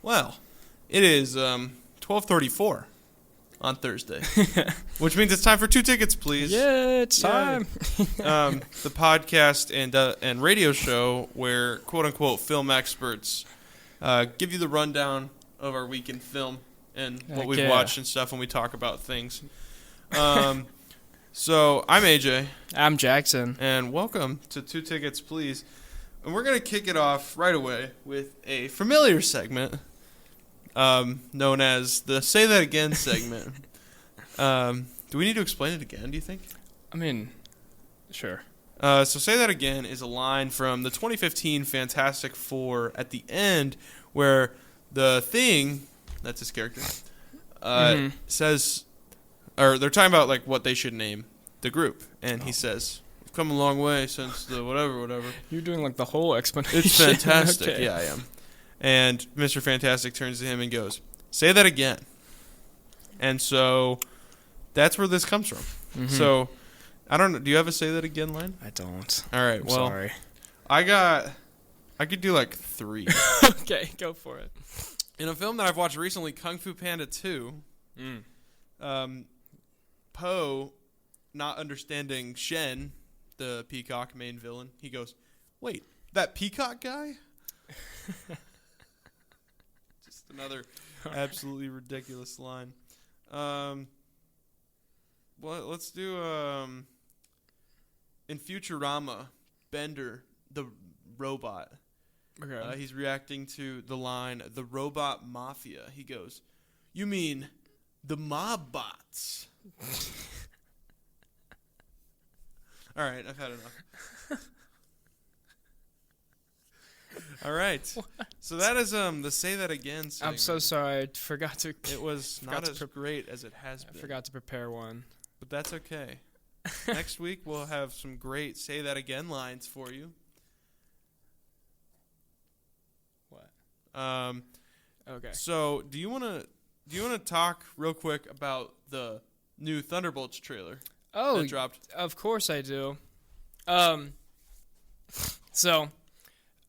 Well, it is 12:34 on Thursday, which means it's time for 2 tickets, please. Yeah, it's time. The podcast and radio show where quote unquote film experts give you the rundown of our week in film and what we've watched and stuff when we talk about things. So I'm AJ. I'm Jackson. And welcome to 2 Tickets, Please. And we're going to kick it off right away with a familiar segment known as the Say That Again segment. Do we need to explain it again, do you think? I mean, sure. So Say That Again is a line from the 2015 Fantastic Four at the end where the Thing, that's his character, says, or they're talking about like what they should name the group. And he says, we've come a long way since the whatever. You're doing like the whole explanation. It's fantastic. Okay. Yeah, I am. And Mr. Fantastic turns to him and goes, say that again. And so that's where this comes from. Mm-hmm. So I don't know. Do you have a say that again line? I don't. All right. I'm well, sorry. I could do like 3. Okay, go for it. In a film that I've watched recently, Kung Fu Panda 2, Po, not understanding Shen, the peacock main villain, he goes, wait, that peacock guy? Just another absolutely ridiculous line. Well, let's do in Futurama, Bender, the robot. Okay. He's reacting to the line, the robot mafia. He goes, you mean the mob bots? All right, I've had enough. All right. What? So that is the Say That Again segment. I'm so sorry. I forgot to. It was not as great as it has been. I forgot to prepare one. But that's okay. Next week we'll have some great Say That Again lines for you. What? Okay. So do you want to talk real quick about the new Thunderbolts trailer? Oh, that dropped. Of course I do. So,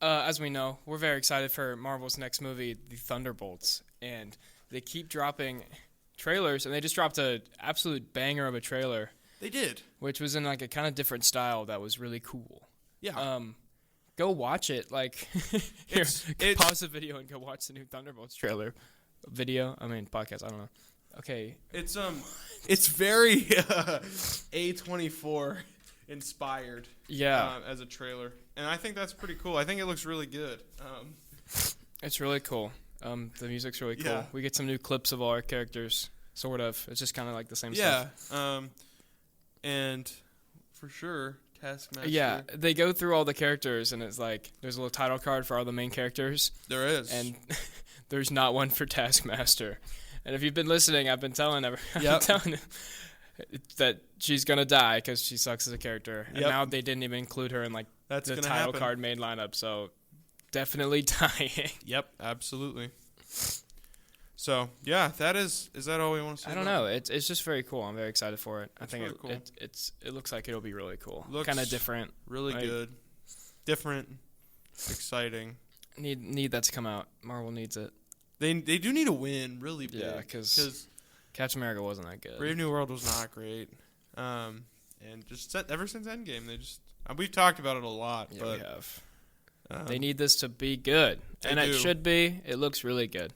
as we know, we're very excited for Marvel's next movie, The Thunderbolts, and they keep dropping trailers, and they just dropped an absolute banger of a trailer. They did, which was in like a kind of different style that was really cool. Yeah. Go watch it. Like, pause the video and go watch the new Thunderbolts trailer. Podcast. I don't know. Okay. It's very A24 inspired. Yeah. As a trailer, and I think that's pretty cool. I think it looks really good. It's really cool. The music's really cool. Yeah. We get some new clips of all our characters. Sort of. It's just kind of like the same stuff. Yeah. And for sure, Taskmaster. Yeah, they go through all the characters, and it's like there's a little title card for all the main characters. There is. And there's not one for Taskmaster. And if you've been listening, I've been telling that she's going to die because she sucks as a character. And now they didn't even include her in like the title card main lineup, so definitely dying. Yep, absolutely. So, yeah, is that all we want to say? I don't know. It's just very cool. I'm very excited for it. I think really cool. It looks like it'll be really cool. Kind of different. Really good. Different. Exciting. Need that to come out. Marvel needs it. They do need a win really big. Yeah, because Captain America wasn't that good. Brave New World was not great. And just ever since Endgame, we've talked about it a lot. Yeah, but, we have. They need this to be good. And it should be. It looks really good.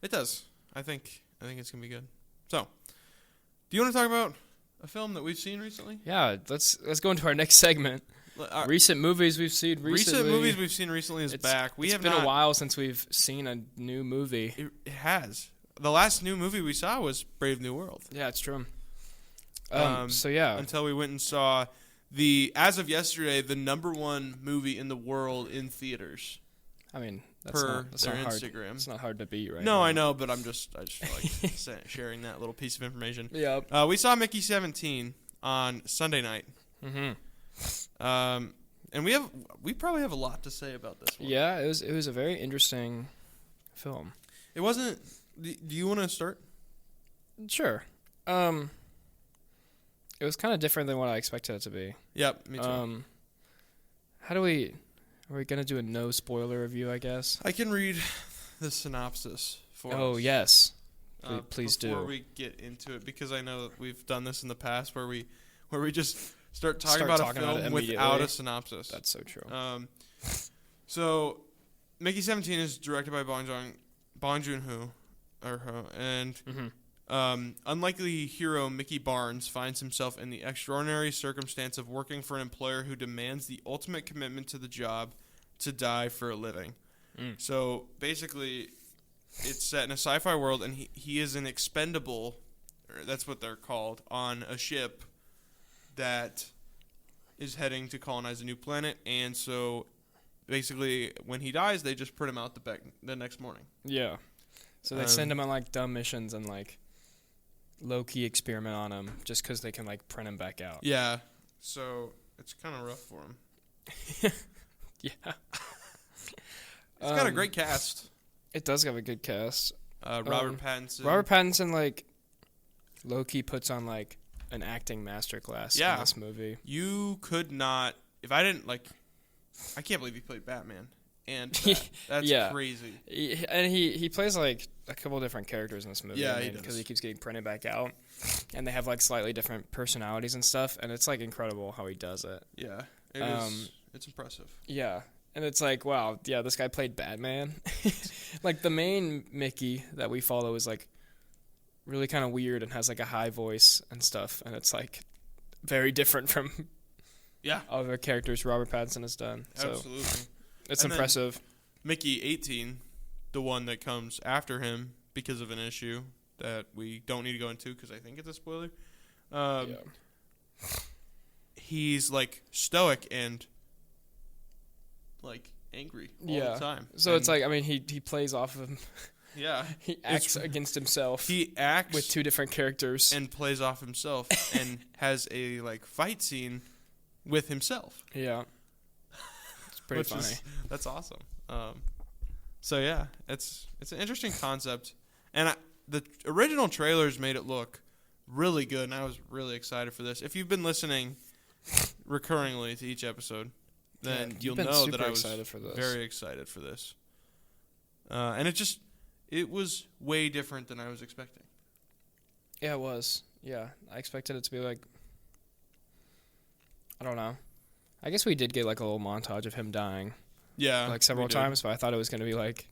It does. I think it's going to be good. So, do you want to talk about a film that we've seen recently? Yeah, let's go into our next segment. Recent movies we've seen recently. Recent movies we've seen recently is back. It's been a while since we've seen a new movie. It has. The last new movie we saw was Brave New World. Yeah, it's true. So yeah. Until we went and saw as of yesterday, the #1 movie in the world in theaters. I mean, that's their not Instagram. It's not hard to beat right now. No, I know, but I just like sharing that little piece of information. Yeah. We saw Mickey 17 on Sunday night. Mm-hmm. And we probably have a lot to say about this one. Yeah, it was a very interesting film. It wasn't. Do you want to start? Sure. It was kind of different than what I expected it to be. Yep, me too. Are we going to do a no spoiler review, I guess? I can read the synopsis for Oh, us. yes. Please do. Before we get into it, because I know that we've done this in the past where we just start talking about a film without a synopsis. That's so true. So Mickey 17 is directed by Bong Joon Ho, and unlikely hero Mickey Barnes finds himself in the extraordinary circumstance of working for an employer who demands the ultimate commitment to the job to die for a living. So basically, it's set in a sci-fi world, and he is an expendable, or that's what they're called, on a ship that is heading to colonize a new planet. And so basically, when he dies, they just print him out the next morning. Yeah. So they send him on like dumb missions and like low-key experiment on him just because they can like print him back out. Yeah. So it's kind of rough for him. Yeah. It's got a great cast. It does have a good cast. Robert Pattinson. Robert Pattinson, like, low-key puts on, like, an acting masterclass in this movie. You could not... If I didn't, like... I can't believe he played Batman. And that's crazy. He plays, like, a couple different characters in this movie. Yeah, he does. Because he keeps getting printed back out. And they have, like, slightly different personalities and stuff. And it's, like, incredible how he does it. Yeah. It is. It's impressive. Yeah. And it's like, wow, yeah, this guy played Batman. Like, the main Mickey that we follow is, like, really kind of weird and has, like, a high voice and stuff. And it's, like, very different from other characters Robert Pattinson has done. So absolutely. It's impressive. Mickey 18, the one that comes after him because of an issue that we don't need to go into because I think it's a spoiler. He's, like, stoic and... like angry all the time. So it's like, I mean, he plays off of him. Yeah. He acts against himself. He acts with two different characters and plays off himself and has a like fight scene with himself. Yeah. It's pretty funny. That's awesome. So yeah, it's an interesting concept, and the original trailers made it look really good, and I was really excited for this. If you've been listening recurringly to each episode, then you'll know that I was very excited for this. And it was way different than I was expecting. Yeah, it was. Yeah, I expected it to be like, I don't know. I guess we did get like a little montage of him dying. Yeah. Like several times, but I thought it was going to be like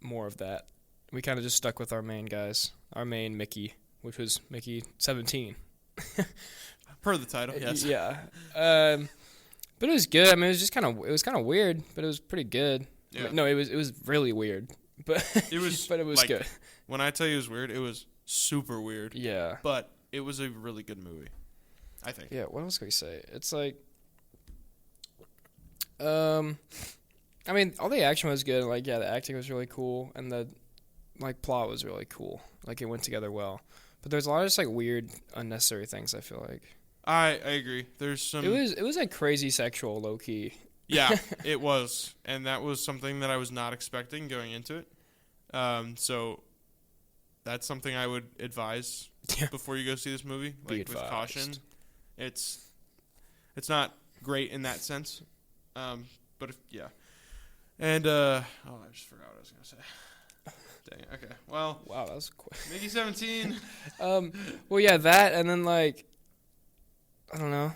more of that. We kind of just stuck with our main guys. Our main Mickey, which was Mickey 17. Per the title, yes. Yeah. But it was good. I mean, it was kind of weird, but it was pretty good. Yeah. I mean, no, it was really weird, but it was like, good. When I tell you it was weird, it was super weird. Yeah. But it was a really good movie, I think. Yeah. What else can we say? It's like, I mean, all the action was good. Like, yeah, the acting was really cool, and the like plot was really cool. Like, it went together well. But there's a lot of just like weird, unnecessary things. I feel like. I agree. There's some. It was like crazy sexual, low key. Yeah, it was, and that was something that I was not expecting going into it. So that's something I would advise before you go see this movie, like with caution. It's not great in that sense, but and I just forgot what I was gonna say. Dang it. Okay. Well. Wow, that was quick. Mickey 17. Well, yeah, that, and then like, I don't know,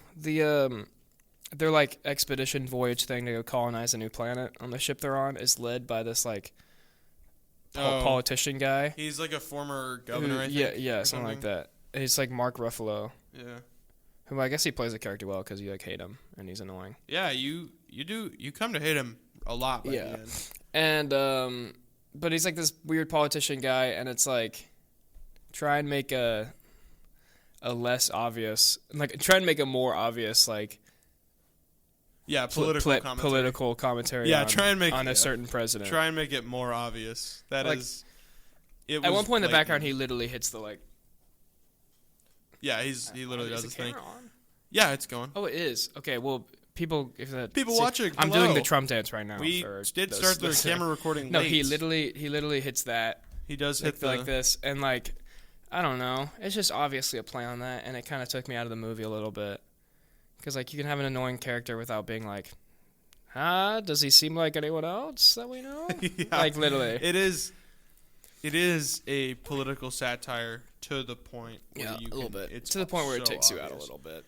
their like expedition voyage thing to go colonize a new planet on the ship they're on is led by this like politician guy. He's like a former governor, I think. Yeah, something like that. He's like Mark Ruffalo. Yeah. Who I guess he plays the character well because you like hate him and he's annoying. Yeah, you come to hate him a lot by the And end. but he's like this weird politician guy, and it's like try and make a less obvious, like try and make a more obvious like political commentary. Yeah, try and make on a certain president. Try and make it more obvious. That like, is. At one point in the background, he literally hits the like. Yeah, he literally does this thing. On? Yeah, it's going. Oh, it is. Okay, well, people watching. I'm doing the Trump dance right now. We did start the camera recording. No, late. he literally hits that. He does hit like this, and like, I don't know. It's just obviously a play on that, and it kind of took me out of the movie a little bit, because like you can have an annoying character without being like, does he seem like anyone else that we know? Yeah. Like, literally. It is a political satire to the point where A little bit. It's to the point where it so takes you out a obvious. little bit.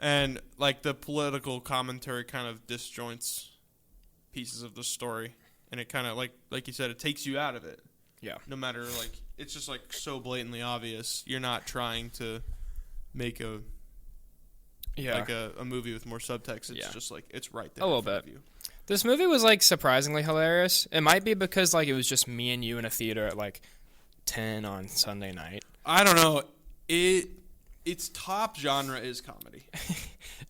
And like the political commentary kind of disjoints pieces of the story, and it kind of like you said, it takes you out of it. Yeah. No matter, like, it's just like so blatantly obvious. You're not trying to make a movie with more subtext. It's just like it's right there. A little in front bit. of you. This movie was like surprisingly hilarious. It might be because like it was just me and you in a theater at like 10 on Sunday night. I don't know. Its top genre is comedy.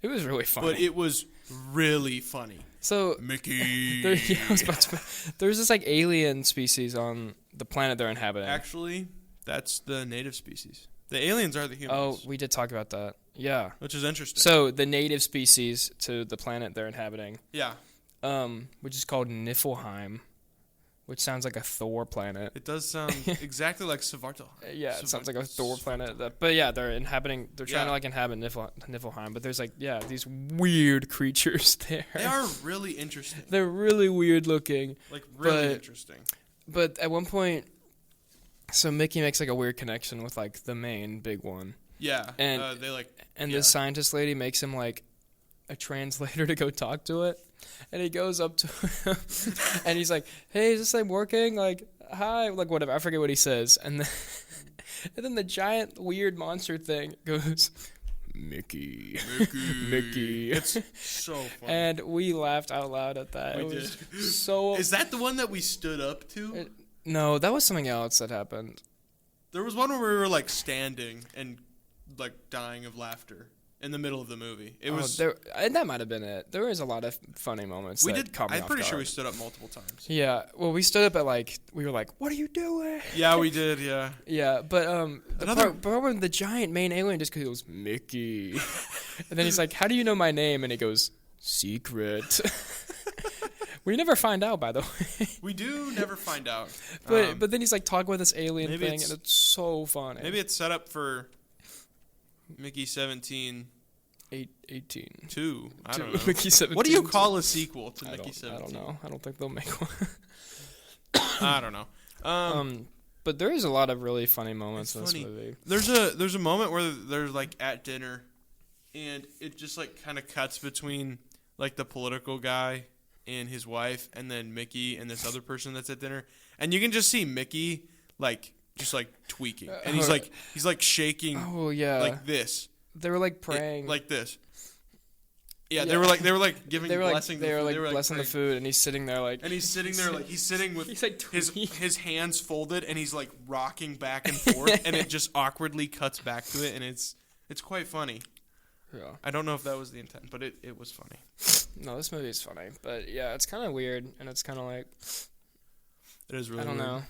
It was really funny. But it was really funny. So Mickey. There's this like alien species on the planet they're inhabiting. Actually, that's the native species. The aliens are the humans. Oh, we did talk about that. Yeah. Which is interesting. So the native species to the planet they're inhabiting. Yeah. Which is called Niflheim, which sounds like a Thor planet. It does sound exactly like Svartalheim. Yeah, it sounds like a Thor planet. But yeah, they're trying to like inhabit Niflheim, but there's like, these weird creatures there. They are really interesting. They're really weird looking. Like, really interesting. But at one point, so Mickey makes like a weird connection with like the main big one. Yeah. And the scientist lady makes him like a translator to go talk to it. And he goes up to him and he's like, "Hey, is this thing working? Like, hi," like whatever. I forget what he says. And then the giant weird monster thing goes, Mickey. It's so funny. And we laughed out loud at that. We it did. was so. Is that the one that we stood up to? No, that was something else that happened. There was one where we were like standing and like dying of laughter in the middle of the movie. It was that might have been it. There was a lot of funny moments. We that did. Caught me I'm off pretty guard. sure we stood up multiple times. Yeah. Well, we stood up at we were like, "What are you doing?" Yeah, we did. Yeah. Yeah, but the part when the giant main alien just goes Mickey, and then he's like, "How do you know my name?" And he goes, "Secret." We never find out, by the way. We do never find out. But then he's like talking with this alien thing, and it's so funny. Maybe it's set up for Mickey 17. 18. 2. I don't know. Mickey 17. What do you call a sequel to Mickey 17? I don't know. I don't think they'll make one. I don't know. But there is a lot of really funny moments in this movie. There's a moment where they're like at dinner, and it just like kind of cuts between like the political guy and his wife, and then Mickey and this other person that's at dinner, and you can just see Mickey like just like tweaking, and he's like shaking. Oh yeah, like this. They were like praying, like this. Yeah, they were like giving blessing. They were like blessing the food, and he's sitting there like. And he's sitting there like he's sitting with he's like his hands folded, and he's like rocking back and forth, and it just awkwardly cuts back to it, and it's quite funny. Yeah. I don't know if that was the intent, but it was funny. No, this movie is funny, but yeah, it's kind of weird, and it's kind of like. It is really. I don't weird. know.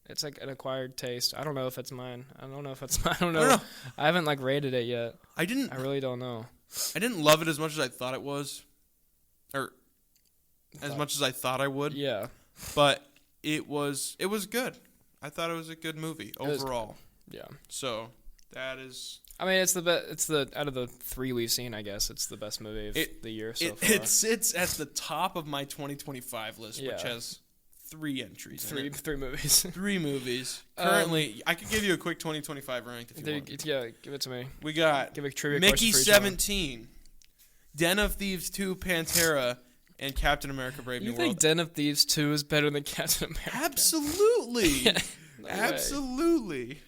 It's like an acquired taste. I don't know if it's mine. I don't know. I don't know. I haven't like rated it yet. I really don't know. I didn't love it as much as I thought it was, or as much as I thought I would. Yeah. But it was good. I thought it was a good movie overall. Yeah. So that is. I mean, it's the best. It's the out of the 3 we've seen. I guess it's the best movie of the year so far. It sits at the top of my 2025 list, which has 3 entries. Three movies. 3 movies. Currently, I could give you a quick 2025 rank if you want. Yeah, give it to me. We got give a trivia Mickey question for 17, Den of Thieves 2, Pantera, and Captain America: Brave New You World. think Den of Thieves 2 is better than Captain America? Absolutely. No Absolutely.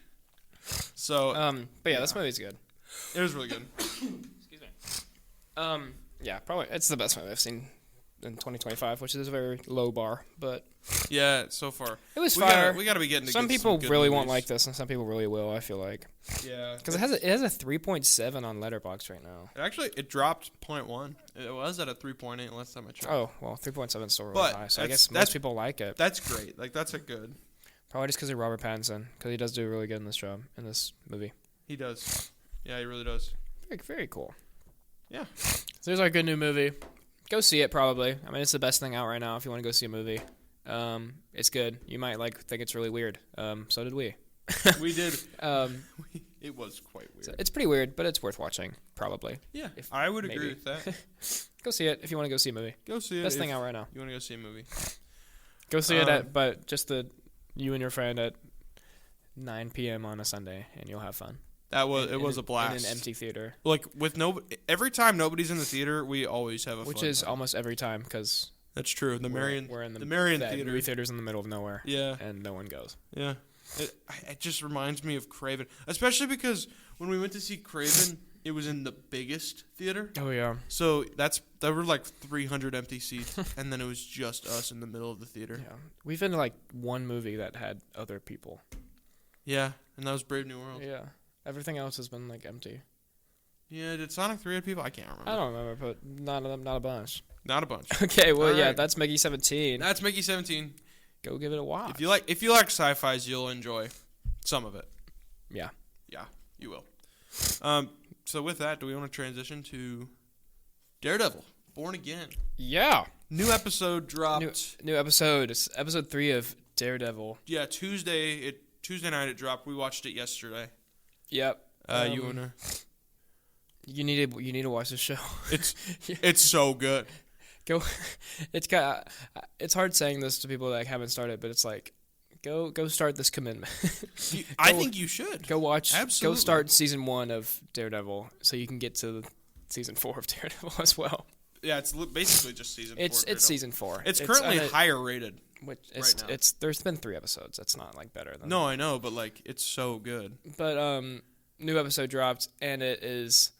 So, but yeah, this movie's good. It was really good. Excuse me. Yeah, probably it's the best movie I've seen in 2025, which is a very low bar, but yeah, so far it was fire. We got to be getting to some get people good really movies. won't like this, and some people really will. I feel like because it has a 3.7 on Letterboxd right now. It dropped 0.1. It was at a 3.8 last time I checked. Oh well, 3.7 is still really high. So I guess most people like it. That's great. Like that's a good. Probably just because of Robert Pattinson, because he does do really good in this movie. He does. Yeah, he really does. Very, very cool. Yeah. So there's our good new movie. Go see it, probably. I mean, it's the best thing out right now if you want to go see a movie. It's good. You might think it's really weird. So did we. We did. It was quite weird. So it's pretty weird, but it's worth watching, probably. Yeah, I would agree with that. Go see it if you want to go see a movie. Go see it. Best thing out right now. You want to go see a movie? Go see it but just you and your friend at 9 p.m. on a Sunday, and you'll have fun. It was a blast. In an empty theater. Like every time nobody's in the theater, we always have a Which fun is time. almost every time because That's true. We're in the Marion Theater. movie theater's in the middle of nowhere. Yeah, and no one goes. Yeah, it just reminds me of Craven, especially because when we went to see Craven, it was in the biggest theater. Oh yeah. So there were like 300 empty seats, and then it was just us in the middle of the theater. Yeah, we've been to like one movie that had other people. Yeah, and that was Brave New World. Yeah, everything else has been like empty. Yeah, did Sonic 3 have people? I can't remember. I don't remember, but not a bunch. Not a bunch. Okay, well, All yeah, right. that's Mickey 17. That's Mickey 17. Go give it a watch. If you like sci-fis, you'll enjoy some of it. Yeah. Yeah, you will. So with that, do we want to transition to Daredevil, Born Again? Yeah. New episode dropped. New episode. It's episode 3 of Daredevil. Yeah, Tuesday night it dropped. We watched it yesterday. Yep. You wanna? You need to watch this show. It's so good. Go. It's hard saying this to people that haven't started, but it's like, go start this commitment. I think you should go watch. Absolutely. Go start season 1 of Daredevil, so you can get to season 4 of Daredevil as well. Yeah, it's basically just season 4. It's season 4. It's currently higher rated. Right now. There's been 3 episodes. It's not like better than. No, I know, but like it's so good. But new episode dropped, and it is.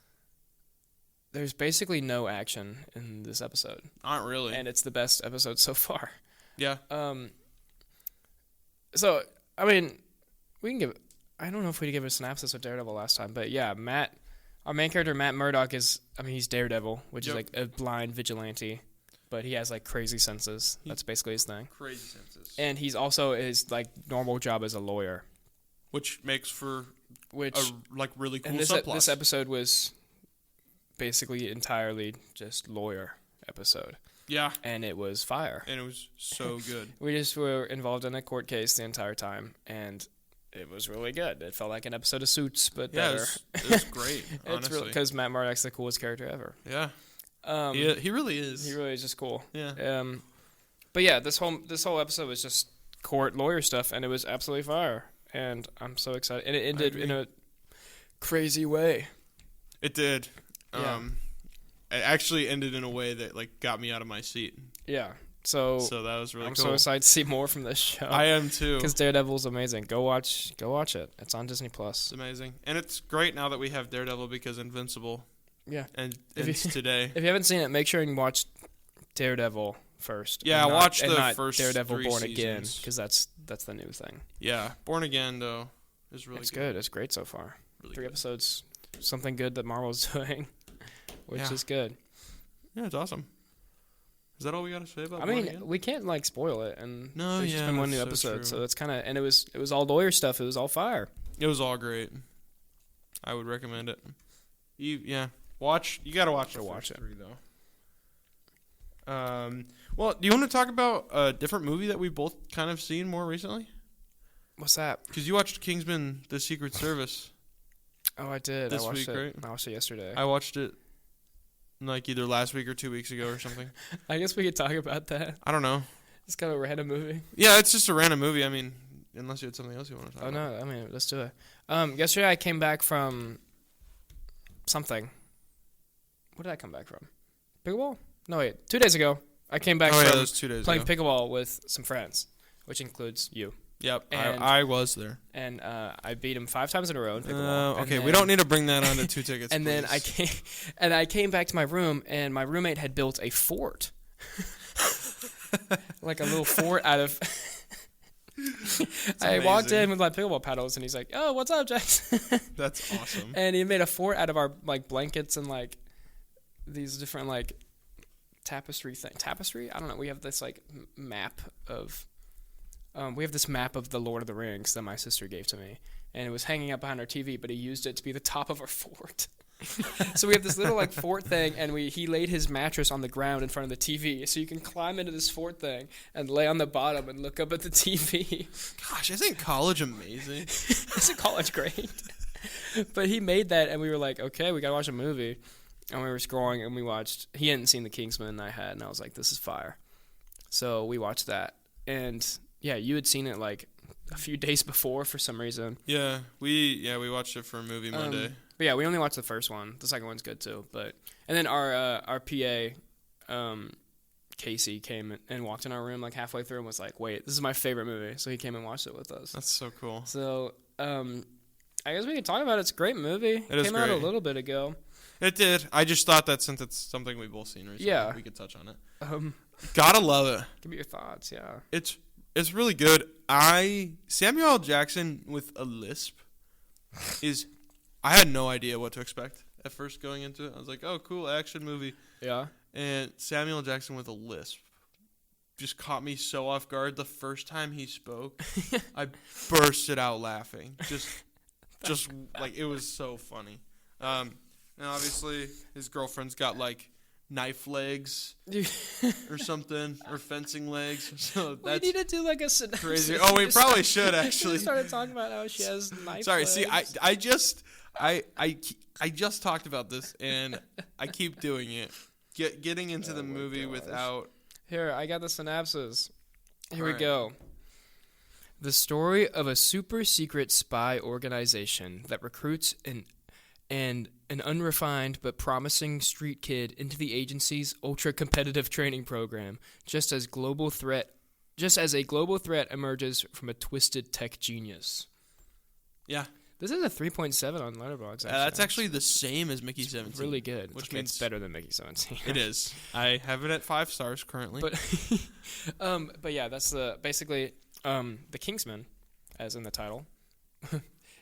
There's basically no action in this episode. Not really. And it's the best episode so far. Yeah. So I mean, we can give. I don't know if we gave a synopsis of Daredevil last time, but yeah, our main character Matt Murdock he's Daredevil, which is like a blind vigilante, but he has like crazy senses. That's basically his thing. Crazy senses. And he's also his like normal job as a lawyer, which makes for a like really cool and subplot. This episode was basically entirely just lawyer episode. Yeah. And it was fire. And it was so good. We just were involved in a court case the entire time, and it was really good. It felt like an episode of Suits, but better. It was great, honestly. It's really because Matt Murdock's the coolest character ever. Yeah. He really is. He really is just cool. Yeah. But yeah, this whole episode was just court lawyer stuff, and it was absolutely fire. And I'm so excited. And it ended in a crazy way. It did. Yeah. It actually ended in a way that like got me out of my seat. Yeah. So that was really cool. I'm cool. so excited to see more from this show. I am too. Because Daredevil's amazing. Go watch it. It's on Disney Plus. It's amazing. And it's great now that we have Daredevil because Invincible. Yeah. And it's today. If you haven't seen it, make sure you watch Daredevil first. Yeah, watch the first Daredevil 3 Born seasons. Again, because that's the new thing. Yeah, Born Again though is really It's good. It's great so far. Really 3 good. episodes, something good that Marvel's doing, which is good. Yeah, it's awesome. Is that all we got to say about? I Born mean, Again? we can't like spoil it, and No, there's just been one new that's so episode, true. so it's kind of, and it was all lawyer stuff. It was all fire. It was all great. I would recommend it. You gotta watch the watch first it. 3 though. Well, do you want to talk about a different movie that we've both kind of seen more recently? What's that? Because you watched Kingsman: The Secret Service. Oh, I did. This I watched week, it. right? I watched it yesterday. I watched it like either last week or 2 weeks ago or something. I guess we could talk about that. I don't know. It's kind of a random movie. Yeah, it's just a random movie. I mean, unless you had something else you want to talk about. Oh no, I mean, let's do it. Yesterday I came back from something. What did I come back from? Pickleball? No, wait. 2 days ago, I came back that from was 2 days playing ago. pickleball with some friends, which includes you. Yep, And- I was there. And I beat him 5 times in a row in pickleball. Okay, And we then- don't need to bring that on to 2 tickets. And then please. I came back to my room, and my roommate had built a fort, like a little fort out of. I walked amazing. in with my pickleball paddles, and he's like, "Oh, what's up, Jackson?" That's awesome. And he made a fort out of our like blankets and like these different like tapestry. I don't know. We have this like map of. We have this map of the Lord of the Rings that my sister gave to me, and it was hanging up behind our TV, but he used it to be the top of our fort. So we have this little like fort thing, and he laid his mattress on the ground in front of the TV, so you can climb into this fort thing and lay on the bottom and look up at the TV. Gosh, isn't college amazing? Isn't college great? But he made that, and we were like, okay, we gotta watch a movie. And we were scrolling, and we watched. He hadn't seen The Kingsman, and I had, and I was like, this is fire. So we watched that, and yeah, you had seen it like a few days before for some reason. Yeah, we watched it for a movie Monday. But yeah, we only watched the first one. The second one's good too. And then our PA, Casey, came and walked in our room like halfway through and was like, "Wait, this is my favorite movie." So he came and watched it with us. That's so cool. So I guess we can talk about it. It's a great movie. It came out a little bit ago. It did. I just thought that since it's something we've both seen recently, we could touch on it. Gotta love it. Give me your thoughts. Yeah. It's really good. Samuel L. Jackson with a lisp is. I had no idea what to expect at first going into it. I was like, oh, cool, action movie. Yeah. And Samuel L. Jackson with a lisp just caught me so off guard. The first time he spoke, I bursted out laughing. Just like, it was so funny. And obviously, his girlfriend's got, like, knife legs or something, or fencing legs. So that's we need to do like a synopsis. Crazy. Oh, we probably should actually. We started talking about how she has knife Sorry, legs. see, I just talked about this, and I keep doing it. Getting into the movie without. Here, I got the synopsis. Here we right. go. The story of a super secret spy organization that recruits an unrefined but promising street kid into the agency's ultra-competitive training program, just as a global threat emerges from a twisted tech genius. Yeah. This is a 3.7 on Letterboxd. That's actually the same as Mickey 17. Really good. Which means it's better than Mickey 17. It is. I have it at 5 stars currently. But yeah, that's basically the Kingsman, as in the title,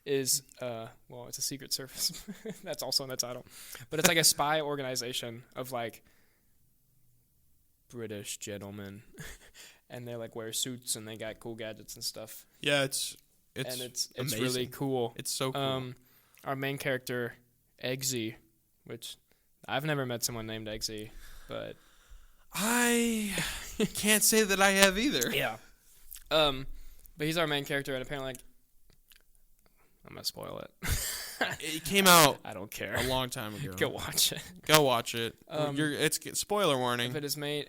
is it's a secret service. That's also in the title, but it's like a spy organization of like British gentlemen, and they like wear suits and they got cool gadgets and stuff. Yeah, it's really cool. It's so cool. Our main character, Eggsy, which I've never met someone named Eggsy, but I can't say that I have either. Yeah. But he's our main character, and apparently, like, I'm gonna spoil it. It came out. I don't care. A long time ago. Go watch it. Go watch it. It's spoiler warning. But his main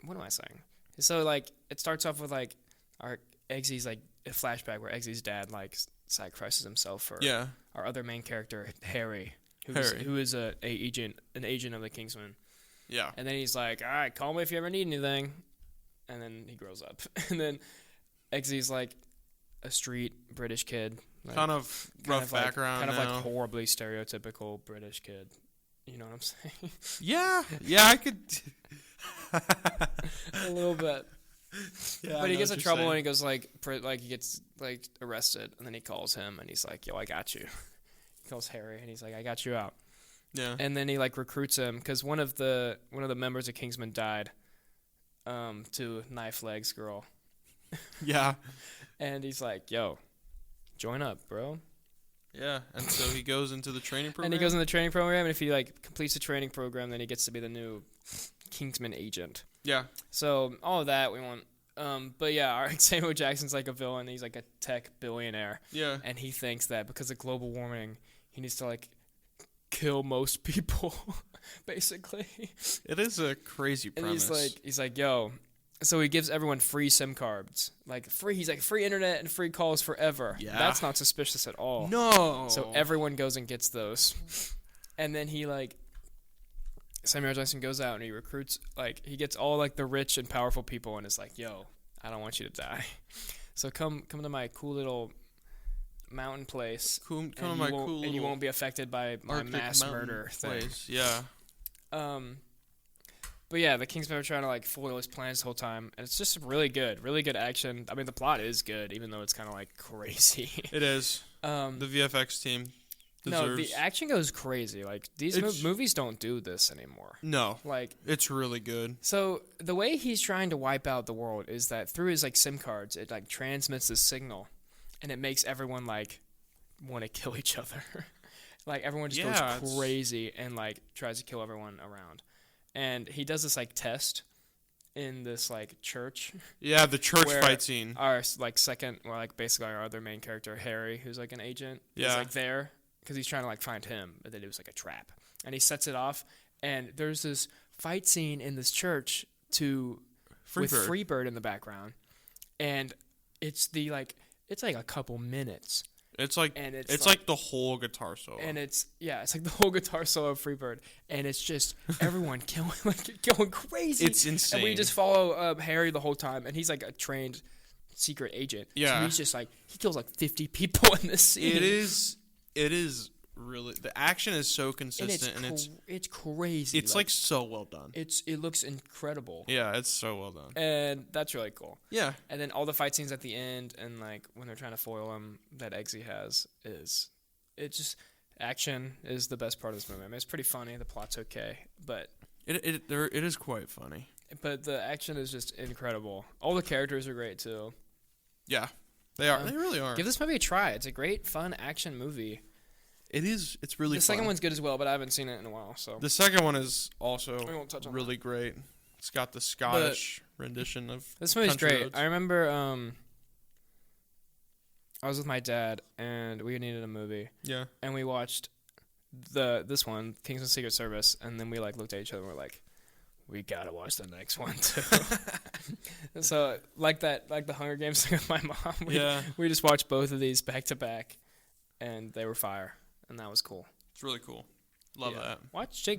what am I saying? So like it starts off with like our Eggsy's like a flashback where Eggsy's dad like sacrifices himself for our other main character Harry, who is an agent of the Kingsman. Yeah. And then he's like, all right, call me if you ever need anything. And then he grows up. And then Eggsy's like a street British kid. Like, kind of rough background. Kind of like horribly stereotypical British kid. You know what I'm saying? Yeah, I could. A little bit. Yeah, but he gets in trouble and he goes like he gets like arrested, and then he calls him and he's like, "Yo, I got you." He calls Harry and he's like, "I got you out." Yeah. And then he like recruits him because one of the members of Kingsman died to Knife Legs girl. Yeah. And he's like, "Yo, join up, bro." Yeah, and so he goes into the training program. And he goes in the training program, and if he like completes the training program, then he gets to be the new Kingsman agent. Yeah. So all of that we want. But yeah, our Samuel Jackson's like a villain. He's like a tech billionaire. Yeah. And he thinks that because of global warming, he needs to like kill most people, basically. It is a crazy premise. And he's like, yo. So he gives everyone free SIM cards, like free. He's like free internet and free calls forever. Yeah. That's not suspicious at all. No. So everyone goes and gets those, and then he like Samuel Jackson goes out and he recruits like he gets all like the rich and powerful people and is like, yo, I don't want you to die. So come to my cool little mountain place. Come to my cool little. And you won't be affected by my mass murder place. thing. Yeah. But yeah, the Kingsmen are trying to like foil his plans the whole time, and it's just really good action. I mean, the plot is good, even though it's kind of like crazy. It is. The VFX team deserves. No, the action goes crazy. Like these movies don't do this anymore. No, like it's really good. So the way he's trying to wipe out the world is that through his like SIM cards, it like transmits this signal, and it makes everyone like want to kill each other. Like everyone just goes crazy and like tries to kill everyone around. And he does this like test in this like church. Yeah, the church where fight scene. Our like second, or like basically our other main character, Harry, who's like an agent, is like there because he's trying to like find him, but then it was like a trap, and he sets it off. And there's this fight scene in this church with Freebird in the background, and it's like a couple minutes. It's like the whole guitar solo. And it's like the whole guitar solo of Freebird, and it's just everyone going crazy. It's insane. And we just follow Harry the whole time, and he's like a trained secret agent. Yeah. So he's just like he kills like 50 people in this scene. It is really, the action is so consistent, and it's crazy. It's like so well done. It looks incredible. Yeah, it's so well done. And that's really cool. Yeah. And then all the fight scenes at the end, and like when they're trying to foil him, that Eggsy has action is the best part of this movie. I mean, it's pretty funny. The plot's okay, but it is quite funny. But the action is just incredible. All the characters are great too. Yeah, they are. They really are. Give this movie a try. It's a great, fun action movie. It is. It's really fun. The second one's good as well, but I haven't seen it in a while. So the second one is also really great. It's got the Scottish rendition of this movie's great. Roads. I remember I was with my dad and we needed a movie. Yeah. And we watched this one, Kingsman Secret Service, and then we like looked at each other and we're like, we gotta watch the next one too. So like the Hunger Games thing with my mom. We just watched both of these back to back, and they were fire. And that was cool. It's really cool. Love that.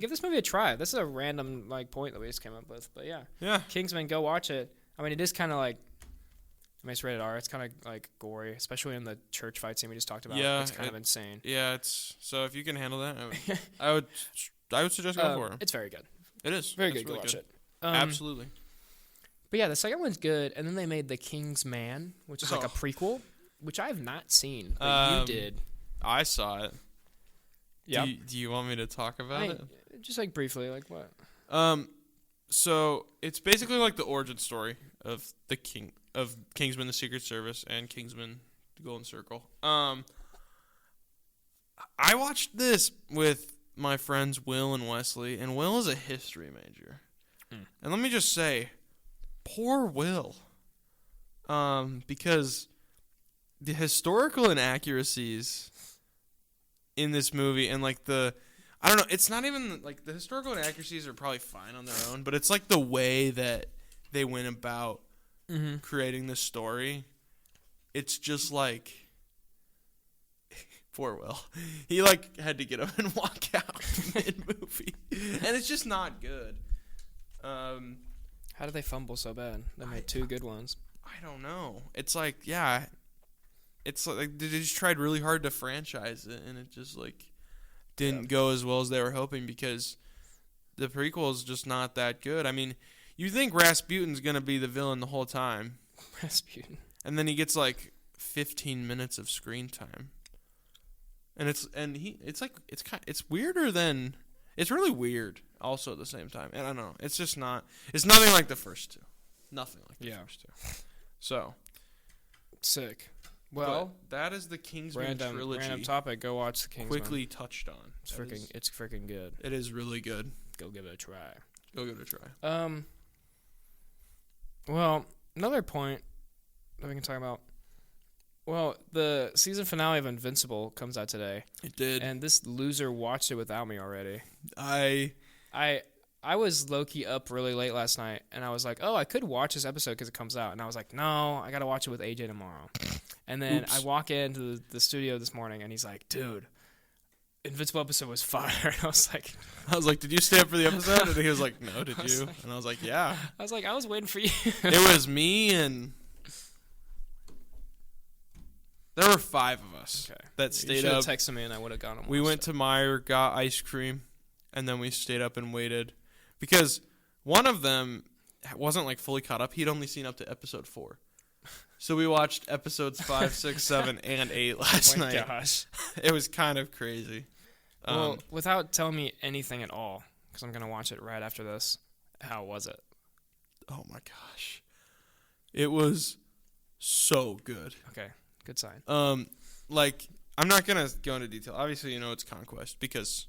Give this movie a try. This is a random like point that we just came up with, but yeah. Kingsman, go watch it. I mean, it is kind of like, I mean, it's rated R. It's kind of like gory, especially in the church fight scene we just talked about. Yeah, it's kind of insane. Yeah, so if you can handle that, I would suggest going for it. It's very good. It is very good. Go watch it. Absolutely. But yeah, the second one's good, and then they made The King's Man, which is like a prequel, which I have not seen, but you did. I saw it. Yeah. Do you want me to talk about it? Just like briefly, like what? So it's basically like the origin story of Kingsman: The Secret Service and Kingsman: The Golden Circle. I watched this with my friends Will and Wesley, and Will is a history major. And let me just say, poor Will. Because the historical inaccuracies in this movie, and like I don't know, it's not even like the historical inaccuracies are probably fine on their own, but it's like the way that they went about creating this story. It's just like, poor Will. He like had to get up and walk out mid-movie, and it's just not good. How did they fumble so bad? They made two good ones. I don't know. It's like, it's like they just tried really hard to franchise it, and it just like didn't go as well as they were hoping, because the prequel is just not that good. I mean, you think Rasputin's gonna be the villain the whole time, Rasputin, and then he gets like 15 minutes of screen time, and it's weirder than, it's really weird also at the same time. And I don't know, it's just not, it's nothing like the first two, nothing like the first two. So sick. Well, but that is the Kingsman trilogy. Random topic. Go watch the Kingsman. Quickly touched on. It's freaking good. It is really good. Go give it a try. Well, another point that we can talk about. Well, the season finale of Invincible comes out today. It did. And this loser watched it without me already. I was low-key up really late last night, and I was like, oh, I could watch this episode because it comes out. And I was like, no, I got to watch it with AJ tomorrow. And then I walk into the studio this morning, and he's like, dude, Invincible episode was fire. And I was like, did you stay up for the episode? And he was like, no, did you? And I was like, yeah. I was like, I was waiting for you. It was me and there were 5 of us that stayed up. You should have texted me, and I would have gone and we went to Meyer, got ice cream, and then we stayed up and waited. Because one of them wasn't like fully caught up. He'd only seen up to episode 4. So we watched episodes 5, 6, 7, and 8 last night. Oh my gosh. It was kind of crazy. Well, without telling me anything at all, because I'm going to watch it right after this, how was it? Oh my gosh. It was so good. Okay, good sign. Like, I'm not going to go into detail. Obviously, it's Conquest, because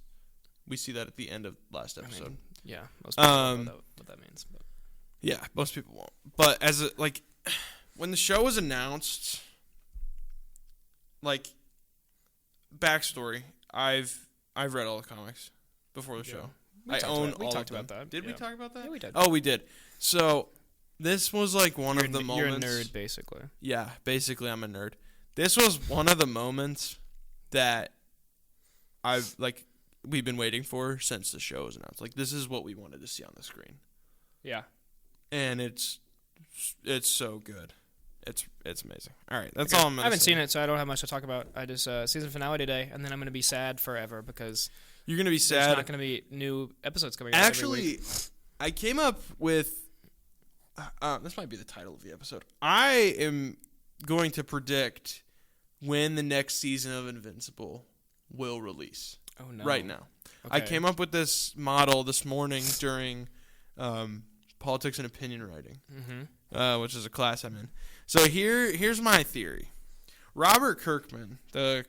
we see that at the end of last episode. Most people know what that means. But. Yeah, most people won't. But when the show was announced, like, backstory, I've read all the comics before the show. We talked about that. Did we talk about that? Yeah, we did. Oh, we did. So this was like one of the moments. You're a nerd, basically. Yeah, basically, I'm a nerd. This was one of the moments that we've been waiting for since the show was announced. Like, this is what we wanted to see on the screen. Yeah. And it's so good. It's amazing. All right, that's all I'm gonna say. I haven't seen it, so I don't have much to talk about. I just season finale today, and then I'm gonna be sad forever because you're gonna be sad. There's not gonna be new episodes coming out. Actually, every week. I came up with this might be the title of the episode. I am going to predict when the next season of Invincible will release. Oh no! Right now, okay. I came up with this model this morning during politics and opinion writing, which is a class I'm in. So here's my theory. Robert Kirkman, the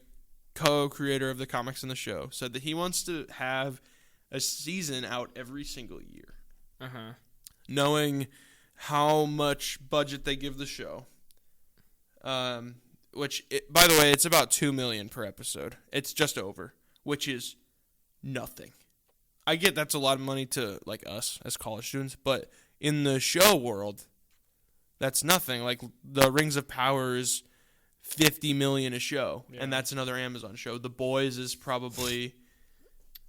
co-creator of the comics and the show, said that he wants to have a season out every single year. Knowing how much budget they give the show. By the way, it's about $2 million per episode. It's just over, which is nothing. I get that's a lot of money to like us as college students, but in the show world, that's nothing. Like the Rings of Power is $50 million a show, and that's another Amazon show. The Boys is probably.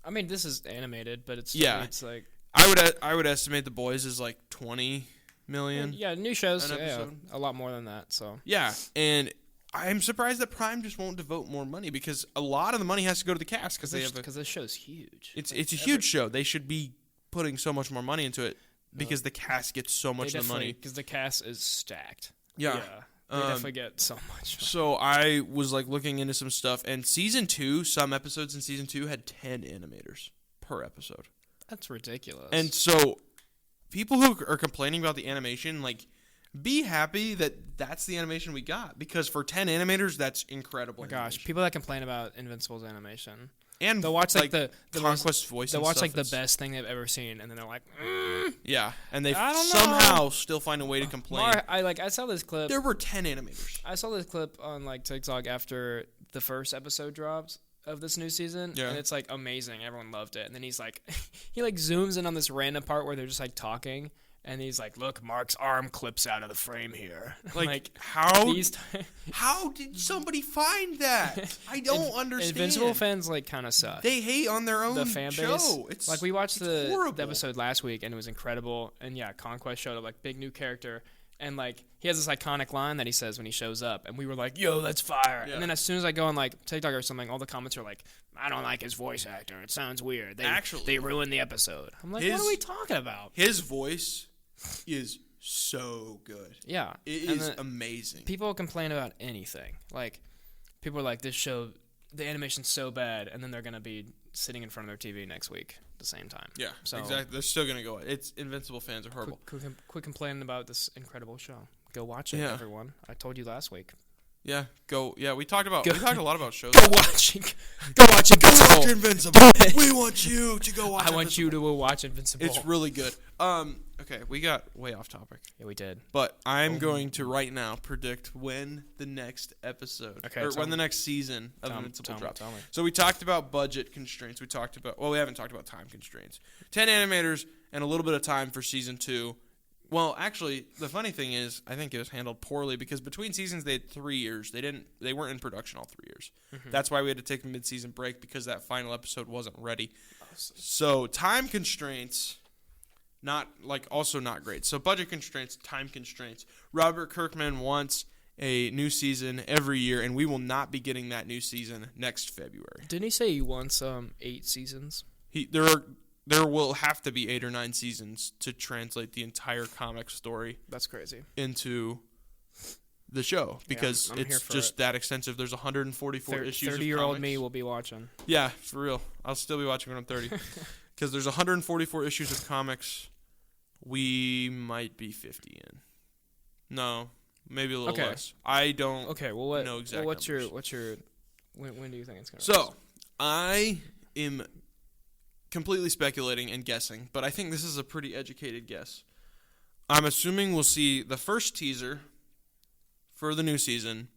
I mean, this is animated, but it's like I would estimate The Boys is like $20 million. Yeah, new shows, a lot more than that. So yeah, and I'm surprised that Prime just won't devote more money because a lot of the money has to go to the cast because this show's huge. It's a huge show. They should be putting so much more money into it because the cast gets so much of the money. Because the cast is stacked. Yeah. They definitely get so much. So I was like looking into some stuff, and some episodes in season 2 had 10 animators per episode. That's ridiculous. And so people who are complaining about the animation, like, be happy that that's the animation we got, because for 10 animators, that's incredible. Oh my gosh, people that complain about Invincible's animation. And they'll watch like the Conquest voice. They'll watch like the best thing they've ever seen, and then they're like, yeah, and they somehow still find a way to complain. I saw this clip. There were 10 animators. I saw this clip on like TikTok after the first episode drops of this new season, and it's like amazing. Everyone loved it, and then he zooms in on this random part where they're just like talking. And he's like, "Look, Mark's arm clips out of the frame here." Like how did somebody find that? I don't understand. Invincible fans like kind of suck. They hate on their own fan show. Base. It's like we watched the episode last week and it was incredible. And yeah, Conquest showed up, like big new character, and like he has this iconic line that he says when he shows up, and we were like, "Yo, that's fire!" Yeah. And then as soon as I go on like TikTok or something, all the comments are like, "I don't like his voice actor. It sounds weird. They ruined the episode." I'm like, "What are we talking about?" His voice is so good. Yeah. It is amazing. People complain about anything. Like, people are like, this show, the animation's so bad, and then they're going to be sitting in front of their TV next week at the same time. Yeah, so, exactly. They're still going to go. It's Invincible fans are horrible. Quit complaining about this incredible show. Go watch it, everyone. I told you last week. Yeah, go. Yeah, we talked a lot about shows. Go watch Invincible. We want you to go watch Invincible. I want you to watch Invincible. It's really good. Okay, we got way off topic. Yeah, we did. But I'm going to right now predict when the next episode, the next season of Invincible drops. So we talked about budget constraints. We haven't talked about time constraints. 10 animators and a little bit of time for season 2. Well, actually, the funny thing is, I think it was handled poorly because between seasons they had 3 years. They weren't in production all 3 years. Mm-hmm. That's why we had to take a mid-season break because that final episode wasn't ready. So time constraints, also not great. So budget constraints, time constraints. Robert Kirkman wants a new season every year, and we will not be getting that new season next February. Didn't he say he wants 8 seasons? There will have to be 8 or 9 seasons to translate the entire comic story. That's crazy. Into the show because it's just that extensive. There's 144 issues. 30-year-old me will be watching. Yeah, for real. I'll still be watching when I'm 30 because there's 144 issues of comics. We might be 50 in. No, maybe a little less. I don't. Okay, well, know exactly. What's your? When do you think it's going to? So I am completely speculating and guessing, but I think this is a pretty educated guess. I'm assuming we'll see the first teaser for the new season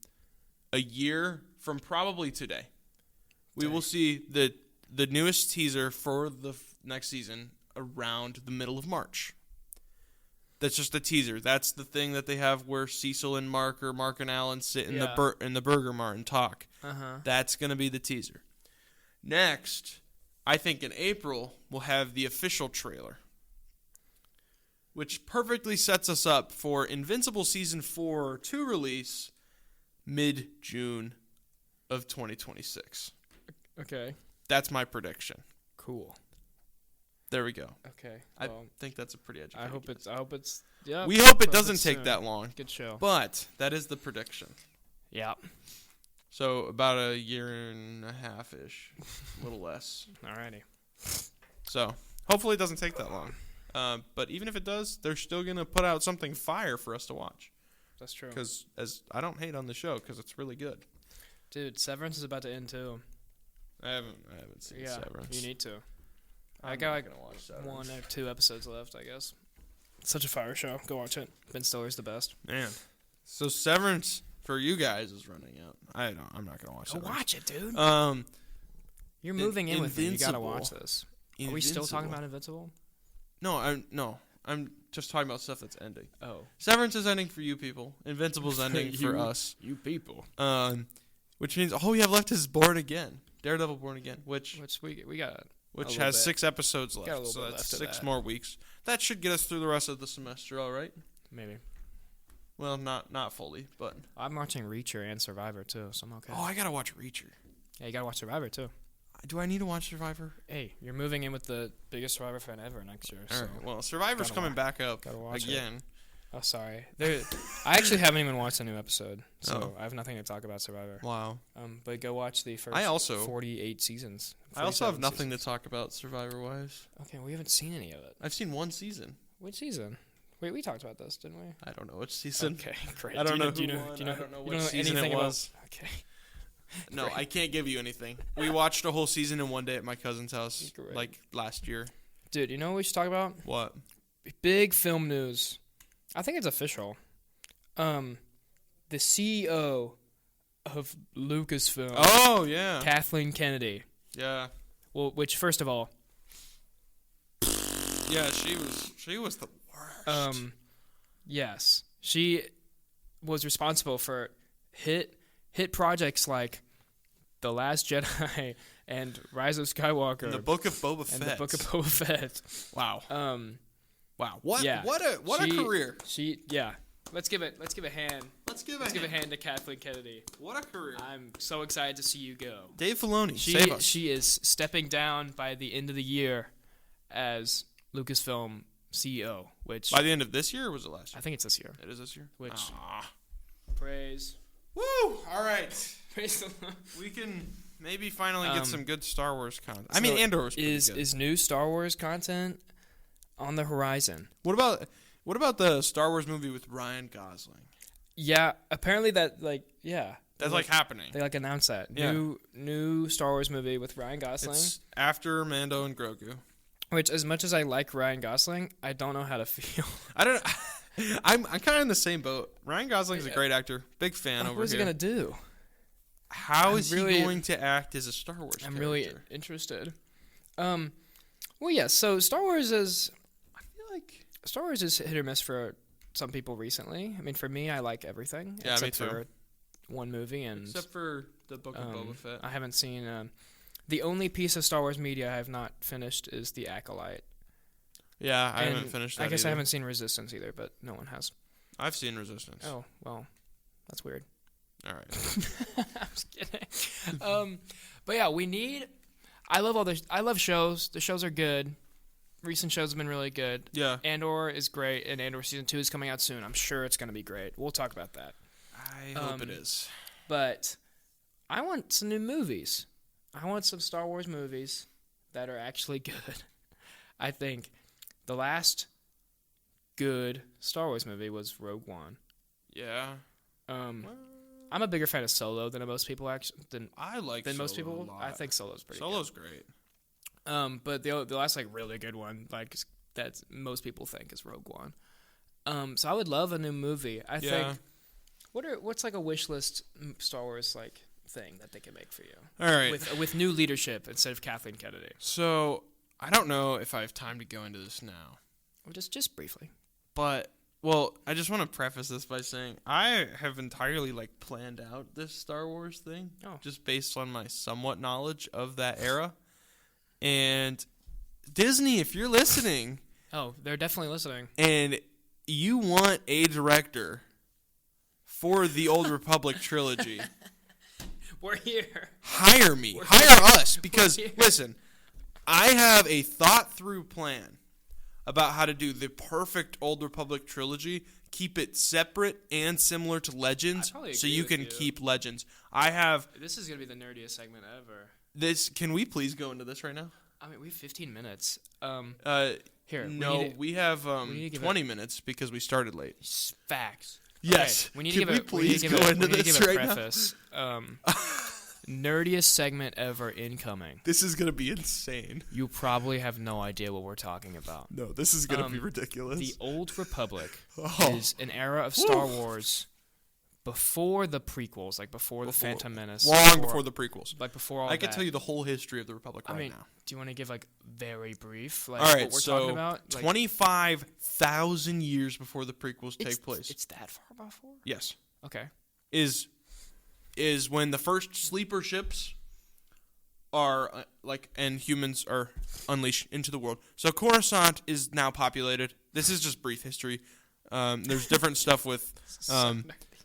a year from probably today. We will see the newest teaser for the next season around the middle of March. That's just a teaser. That's the thing that they have where Cecil and Mark or Mark and Alan sit in the Burger Mart and talk. That's going to be the teaser. Next, I think in April, we'll have the official trailer, which perfectly sets us up for Invincible Season 4 to release mid-June of 2026. Okay. That's my prediction. Cool. There we go. Okay. I think that's a pretty educated guess. I hope it's yeah. We hope it doesn't take that long. Good show. But that is the prediction. Yeah. So about a year and a half-ish, a little less. Alrighty. So hopefully it doesn't take that long. But even if it does, they're still going to put out something fire for us to watch. That's true. Because I don't hate on the show because it's really good. Dude, Severance is about to end too. I haven't seen Severance. You need to. I got like gonna watch Severance. 1 or 2 episodes left, I guess. Such a fire show. Go watch it. Ben Stiller's the best. Man. So Severance for you guys is running out. I'm not gonna watch Go Severance. watch it, dude. You're In- moving in with me. You gotta Invincible. watch this. Are we still talking about Invincible? No. I'm just talking about stuff that's ending. Oh. Severance is ending for you people. Invincible's ending for us. You people. Which means all we have left is Born Again. Daredevil Born Again, which we got. has bit. 6 episodes Got a left. little So bit that's left of 6 that. more weeks. That should get us through the rest of the semester, all right? Maybe. Well, not fully, but I'm watching Reacher and Survivor too, so I'm okay. I gotta watch Reacher. Yeah, you gotta watch Survivor too. Do I need to watch Survivor? Hey, you're moving in with the biggest Survivor fan ever next year. All So. right. Well, Survivor's Gotta coming back up gotta watch it. again. Oh, sorry. I actually haven't even watched a new episode, so I have nothing to talk about Survivor. Wow. But go watch the first 48 seasons. I also have 47 nothing seasons. to talk about Survivor-wise. Okay, we haven't seen any of it. I've seen 1 season. Which season? Wait, we talked about this, didn't we? I don't know which season. Okay, great. I don't know Do you who know? won. Do you know? I don't know you what don't know season it anything was. About, okay. No, Great. I can't give you anything. We watched a whole season in one day at my cousin's house, Great. like last year. Dude, you know what we should talk about? What? Big film news. I think it's official. The CEO of Lucasfilm, Oh yeah, Kathleen Kennedy. yeah, Well, which first of all, yeah. She was the worst. yes, she was responsible for hit projects like The Last Jedi and Rise of Skywalker, And the Book of Boba Fett. and the Book of Boba Fett. Wow. Wow. What? Yeah. What a career. Let's give it a hand. Let's give a hand to Kathleen Kennedy. What a career. I'm so excited to see you go. Dave Filoni, save us. She is stepping down by the end of the year as Lucasfilm CEO, which By the end of this year, or was it last year? I think it's this year. It is this year. Which- Ah. Praise. Woo! All right. Praise the Lord. We can maybe finally get some good Star Wars content. I So mean, Andor was pretty is good. is new Star Wars content on the horizon? What about the Star Wars movie with Ryan Gosling? Yeah, apparently that's happening. They announced that Yeah. new Star Wars movie with Ryan Gosling. It's after Mando and Grogu. Which, as much as I like Ryan Gosling, I don't know how to feel. I don't. I'm kind of in the same boat. Ryan Gosling's a great actor. Big fan over here. What is he gonna do? How I'm is really- he going to act as a Star Wars I'm character? really interested. Well, yeah. So Star Wars is hit or miss for some people recently. I mean, for me, I like everything Yeah, me except too. for one movie, and Except for the Book of Boba Fett. I haven't seen. The only piece of Star Wars media I have not finished is The Acolyte. Yeah, I And haven't finished that I guess I either. haven't seen Resistance either, but no one has. I've seen Resistance. Oh well, that's weird. All right. I'm just kidding. But yeah, I love shows. The shows are good. Recent shows have been really good. Yeah. Andor is great, and Andor season 2 is coming out soon. I'm sure it's going to be great. We'll talk about that. I hope it is. But I want some new movies. I want some Star Wars movies that are actually good. I think the last good Star Wars movie was Rogue One. Yeah. I'm a bigger fan of Solo than most people I like than Solo most people. a lot. I think Solo's pretty Solo's great. good. But the last really good one that most people think is Rogue One. So I would love a new movie. I Yeah. think. What's like a wish list Star Wars like thing that they can make for you? All right. With new leadership instead of Kathleen Kennedy. So I don't know if I have time to go into this now, Or just briefly. but well, I just want to preface this by saying I have entirely like planned out this Star Wars thing, just based on my somewhat knowledge of that era. And Disney, if you're listening, Oh, they're definitely listening. and you want a director for the Old Republic trilogy, We're here. hire me. Hire us. Because, here. listen, I have a thought-through plan about how to do the perfect Old Republic trilogy, keep it separate and similar to Legends, probably so agree you with can you. keep Legends. I have This is going to be the nerdiest segment ever. this. Can we please go into this right now? I mean, we have 15 minutes. Here. No, we have need to give 20 minutes because we started late. Facts. Yes. Okay, we need Can to give we a, please we need to go give a, into we need to this give a right now? preface. Nerdiest segment ever incoming. This is gonna be insane. You probably have no idea what we're talking about. No, this is gonna be ridiculous. The Old Republic Oh. is an era of Star Wars before the prequels, like before the Phantom Menace. Long before the prequels. Like before all I can that. tell you the whole history of the Republic right I mean, now. do you want to give like very brief? Like, All right, what we're so talking about? Like, 25,000 years before the prequels it's, take place. It's that far before? Yes. Okay. Is when the first sleeper ships are and humans are unleashed into the world. So Coruscant is now populated. This is just brief history. There's different stuff with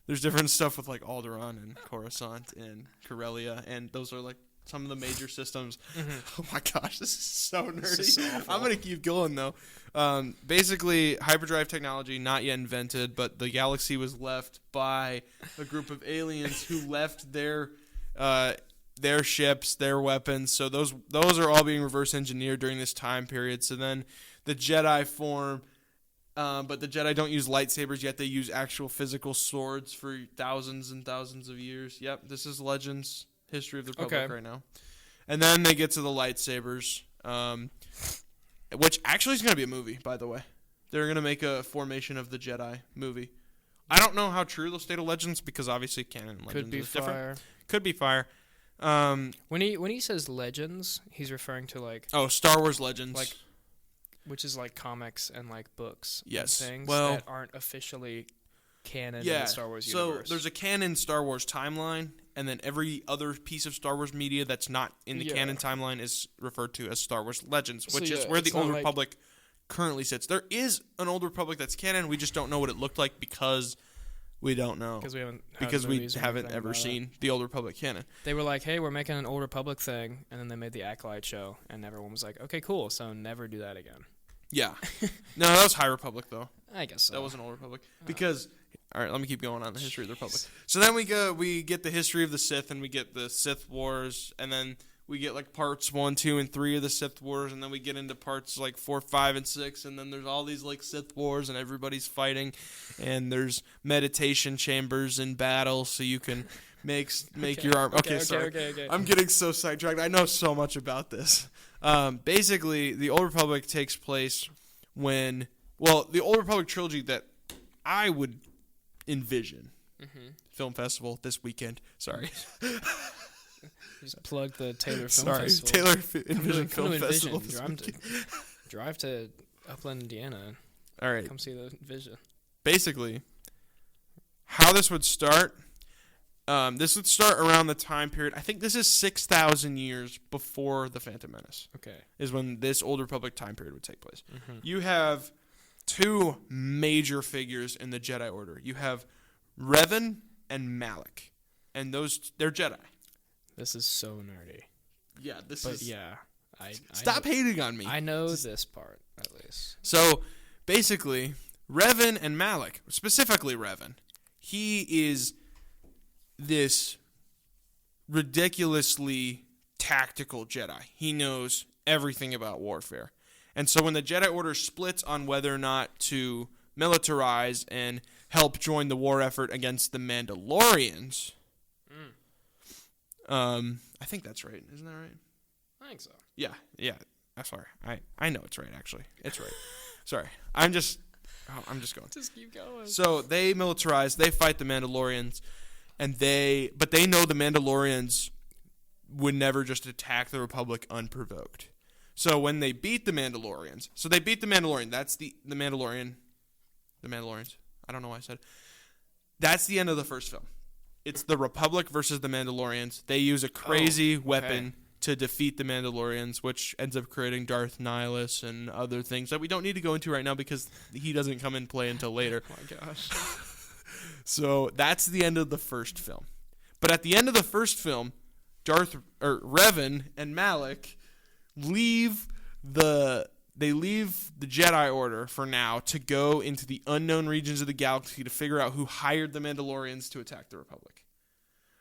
there's different stuff with like Alderaan and Coruscant and Corellia, and those are like some of the major systems. Oh my gosh, this is so nerdy. This is awful. I'm gonna keep going though. Basically, hyperdrive technology not yet invented, but the galaxy was left by a group of aliens who left their ships, their weapons. So those are all being reverse engineered during this time period. So then the Jedi form. But the Jedi don't use lightsabers yet. They use actual physical swords for thousands and thousands of years. Yep, this is Legends, history of the Republic right now. And then they get to the lightsabers, which actually is going to be a movie, by the way. They're going to make a Formation of the Jedi movie. I don't know how true they'll stay to Legends because obviously canon and Legends Could be is fire. different. Could be fire. When he says legends, he's referring to like Star Wars Legends. Like, which is like comics and like books. Yes. And things Well, that aren't officially canon in the Star Wars universe. So there's a canon Star Wars timeline, and then every other piece of Star Wars media that's not in the canon timeline is referred to as Star Wars Legends, which is where the Old Republic currently sits. There is an Old Republic that's canon. We just don't know what it looked like because we don't know. Because we haven't ever seen the Old Republic canon. They were like, hey, we're making an Old Republic thing, and then they made the Acolyte show, and everyone was like, okay, cool, so never do that again. Yeah. No, that was High Republic, though. I guess so. That wasn't Old Republic. Because, all right, let me keep going on the history of the Republic. So then we get the history of the Sith, and we get the Sith Wars, and then we get like parts 1, 2, and 3 of the Sith Wars, and then we get into parts like 4, 5, and 6, and then there's all these like Sith Wars, and everybody's fighting, and there's meditation chambers and battle, so you can make your arm. Okay, sorry. Okay. I'm getting so sidetracked. I know so much about this. Basically, the Old Republic takes place when, the Old Republic trilogy that I would envision. Film festival this weekend. Sorry. Just plug the Taylor Film Sorry, Festival. Taylor Envision Film Festival. Drive to Upland, Indiana. All right. Come see the Vision. Basically, how this would start. This would start around the time period. I think this is 6,000 years before the Phantom Menace. Okay. Is when this Old Republic time period would take place. You have two major figures in the Jedi Order. You have Revan and Malak, and they're Jedi. This is so nerdy. Yeah, Stop hating on me. I know this part, at least. So, basically, Revan and Malak, specifically Revan, he is this ridiculously tactical Jedi. He knows everything about warfare. And so when the Jedi Order splits on whether or not to militarize and help join the war effort against the Mandalorians... I think that's right. Isn't that right? I think so. Yeah. I'm sorry. I know it's right, actually. It's right. Sorry. I'm just... Oh, I'm just going. Just keep going. So they militarize. They fight the Mandalorians, but they know the Mandalorians would never just attack the Republic unprovoked. So when they beat the Mandalorians, That's the Mandalorian. The Mandalorians. I don't know why I said it. That's the end of the first film. It's the Republic versus the Mandalorians. They use a crazy weapon to defeat the Mandalorians, which ends up creating Darth Nihilus and other things that we don't need to go into right now because he doesn't come in play until later. Oh my gosh. So that's the end of the first film. But at the end of the first film, Revan and Malak leave the Jedi Order for now to go into the unknown regions of the galaxy to figure out who hired the Mandalorians to attack the Republic.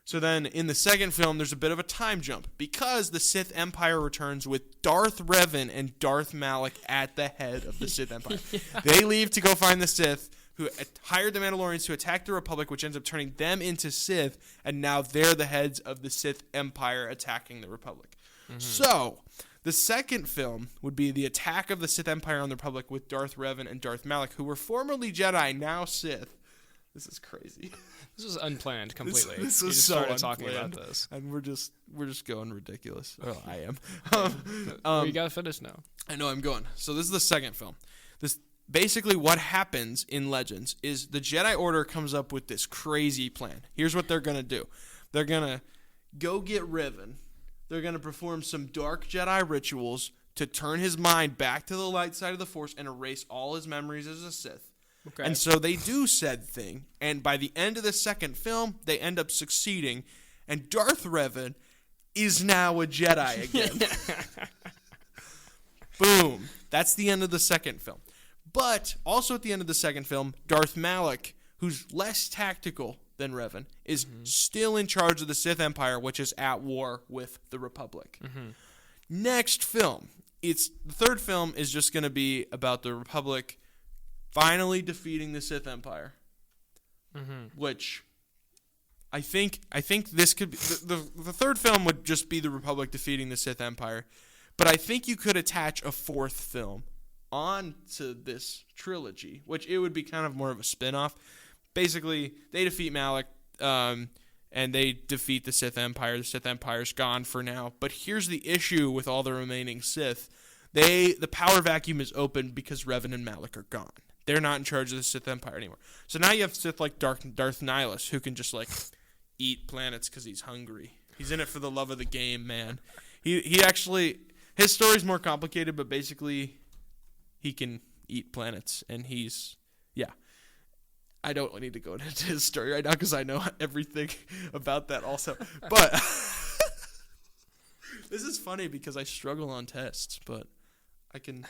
So then in the second film, there's a bit of a time jump because the Sith Empire returns with Darth Revan and Darth Malak at the head of the Sith Empire. They leave to go find the Sith who hired the Mandalorians to attack the Republic, which ends up turning them into Sith, and now they're the heads of the Sith Empire attacking the Republic. Mm-hmm. So the second film would be the attack of the Sith Empire on the Republic with Darth Revan and Darth Malak, who were formerly Jedi, now Sith. This is crazy. This was unplanned completely. This we was just so started unplanned. talking about this, and we're just going ridiculous. Well, I am. We gotta finish now. I know I'm going. So this is the second film. This basically what happens in Legends is the Jedi Order comes up with this crazy plan. Here's what they're gonna do. They're gonna go get Revan. They're gonna perform some dark Jedi rituals to turn his mind back to the light side of the Force and erase all his memories as a Sith. Okay. And so they do said thing, and by the end of the second film, they end up succeeding, and Darth Revan is now a Jedi again. Boom. That's the end of the second film. But also at the end of the second film, Darth Malak, who's less tactical than Revan, is still in charge of the Sith Empire, which is at war with the Republic. Mm-hmm. Next film, the third film is just going to be about the Republic finally defeating the Sith Empire, which I think this could be the third film would just be the Republic defeating the Sith Empire, but I think you could attach a fourth film onto this trilogy, which it would be kind of more of a spin-off. Basically, they defeat Malak, and they defeat the Sith Empire. The Sith Empire's gone for now, but here's the issue with all the remaining Sith: the power vacuum is open because Revan and Malak are gone. They're not in charge of the Sith Empire anymore. So now you have Sith like Darth Nihilus, who can just like eat planets because he's hungry. He's in it for the love of the game, man. He actually, his story's more complicated, but basically he can eat planets, and I don't need to go into his story right now because I know everything about that also. But this is funny because I struggle on tests, but I can...